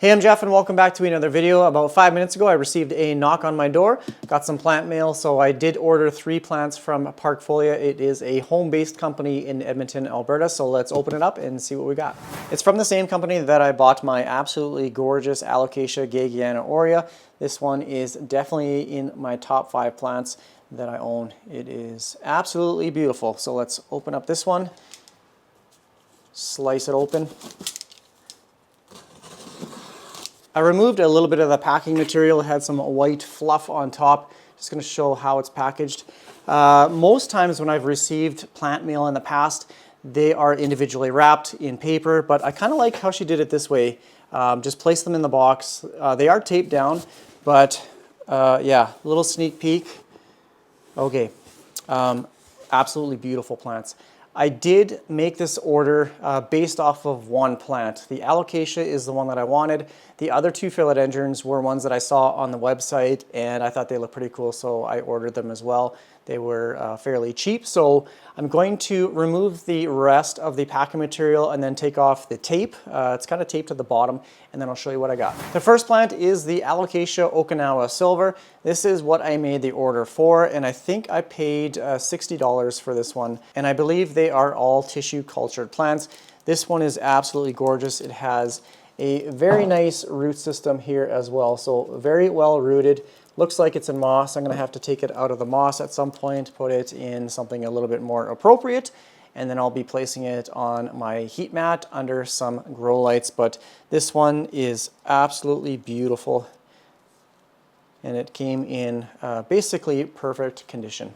Hey, I'm Jeff and welcome back to another video. About 5 minutes ago I received a knock on my door, got some plant mail, so I did order 3 plants from Parkfolia. It is a home-based company in Edmonton, Alberta, so let's open it up and see what we got. It's from the same company that I bought my absolutely gorgeous Alocasia Gaggiana aurea. This one is definitely in my top 5 plants that I own. It is absolutely beautiful. So let's open up this one, slice it open. I removed a little bit of the packing material. It had some white fluff on top. Just going to show how it's packaged. Most times when I've received plant mail in the past, they are individually wrapped in paper, but I kind of like how she did it this way. Just place them in the box. They are taped down, but yeah, little sneak peek. Okay, absolutely beautiful plants. I did make this order based off of one plant. The Alocasia is the one that I wanted. The other 2 philodendrons were ones that I saw on the website and I thought they looked pretty cool, so I ordered them as well. They were fairly cheap, so I'm going to remove the rest of the packing material and then take off the tape. It's kind of taped at the bottom, and then I'll show you what I got. The first plant is the Alocasia Okinawa Silver. This is what I made the order for, and I think I paid $60 for this one, and I believe they are all tissue cultured plants. This one is absolutely gorgeous. It has a very nice root system here as well, so very well rooted. Looks like it's in moss. I'm going to have to take it out of the moss at some point, put it in something a little bit more appropriate, and then I'll be placing it on my heat mat under some grow lights. But this one is absolutely beautiful, and it came in basically perfect condition.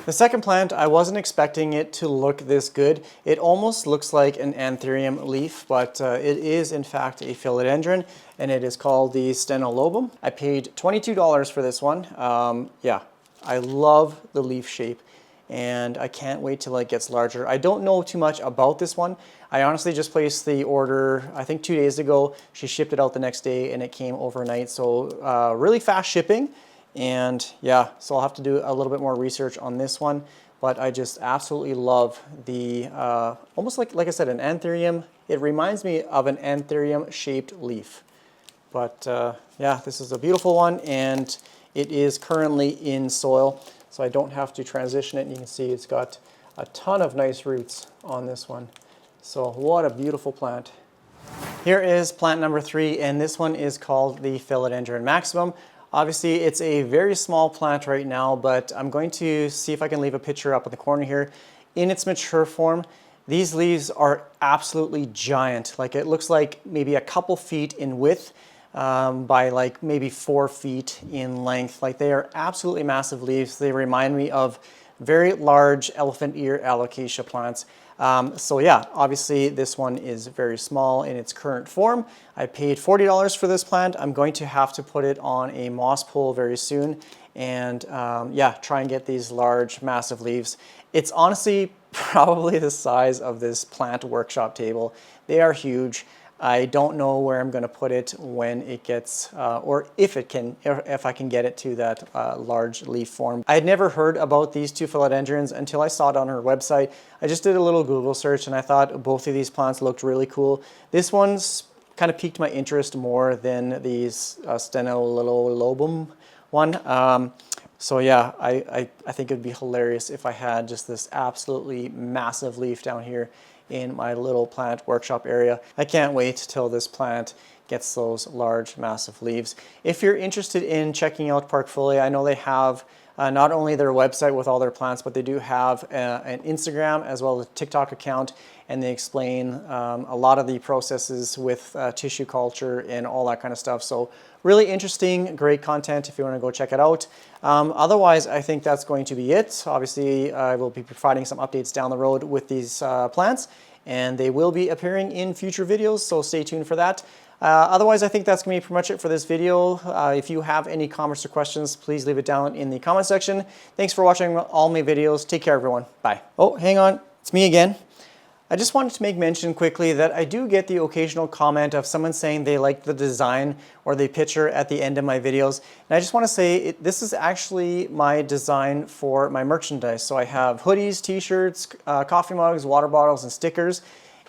The second plant, I wasn't expecting it to look this good. It almost looks like an anthurium leaf, but it is in fact a philodendron, and it is called the stenolobum. I paid $22 for this one. Yeah, I love the leaf shape, and I can't wait till it gets larger. I don't know too much about this one. I honestly just placed the order, I think 2 days ago. She shipped it out the next day, and it came overnight, so really fast shipping. And yeah, so I'll have to do a little bit more research on this one, but I just absolutely love the, almost like I said, an anthurium. It reminds me of an anthurium shaped leaf. But yeah, this is a beautiful one, and it is currently in soil, so I don't have to transition it. And you can see it's got a ton of nice roots on this one. So what a beautiful plant. Here is plant number 3, and this one is called the Philodendron maximum. Obviously, it's a very small plant right now, but I'm going to see if I can leave a picture up in the corner here. In its mature form, these leaves are absolutely giant. Like, it looks like maybe a couple feet in width by like maybe 4 feet in length. Like, they are absolutely massive leaves. They remind me of very large elephant ear alocasia plants. So yeah, obviously this one is very small in its current form. I paid $40 for this plant. I'm going to have to put it on a moss pole very soon and yeah, try and get these large, massive leaves. It's honestly probably the size of this plant workshop table. They are huge. I don't know where I'm going to put it when it gets, or if I can get it to that large leaf form. I had never heard about these 2 philodendrons until I saw it on her website. I just did a little Google search and I thought both of these plants looked really cool. This one's kind of piqued my interest more than these stenolobum one. So yeah, I think it'd be hilarious if I had just this absolutely massive leaf down here in my little plant workshop area. I can't wait till this plant gets those large, massive leaves. If you're interested in checking out Parkfolia, I know they have not only their website with all their plants, but they do have an Instagram as well as a TikTok account, and they explain a lot of the processes with tissue culture and all that kind of stuff. So really interesting, great content if you want to go check it out. Otherwise, I think that's going to be it. Obviously, I will be providing some updates down the road with these plants, and they will be appearing in future videos, so stay tuned for that. Otherwise, I think that's going to be pretty much it for this video. If you have any comments or questions, please leave it down in the comment section. Thanks for watching all my videos. Take care, everyone. Bye. Oh, hang on. It's me again. I just wanted to make mention quickly that I do get the occasional comment of someone saying they like the design or the picture at the end of my videos. And I just want to say this is actually my design for my merchandise. So I have hoodies, t-shirts, coffee mugs, water bottles, and stickers.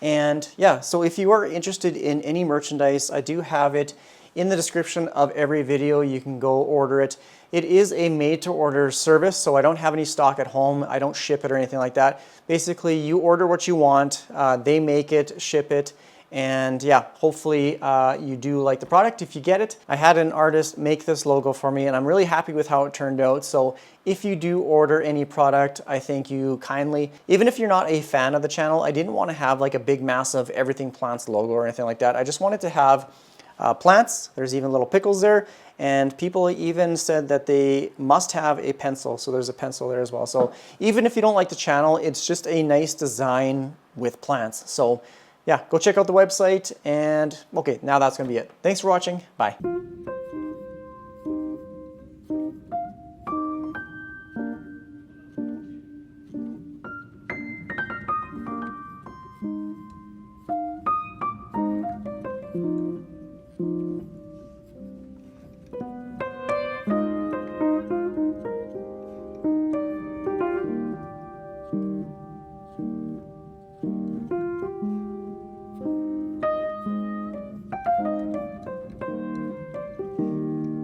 And yeah, so if you are interested in any merchandise, I do have it in the description of every video. You can go order it. It is a made-to-order service, so I don't have any stock at home. I don't ship it or anything like that. Basically, you order what you want, they make it, ship it, and yeah, hopefully you do like the product if you get it. I had an artist make this logo for me, and I'm really happy with how it turned out. So if you do order any product, I thank you kindly. Even if you're not a fan of the channel, I didn't want to have like a big massive Everything Plants logo or anything like that. I just wanted to have plants. There's even little pickles there, and people even said that they must have a pencil, so there's a pencil there as well. So even if you don't like the channel, it's just a nice design with plants. So yeah, go check out the website, and okay, now that's gonna be it. Thanks for watching. Bye.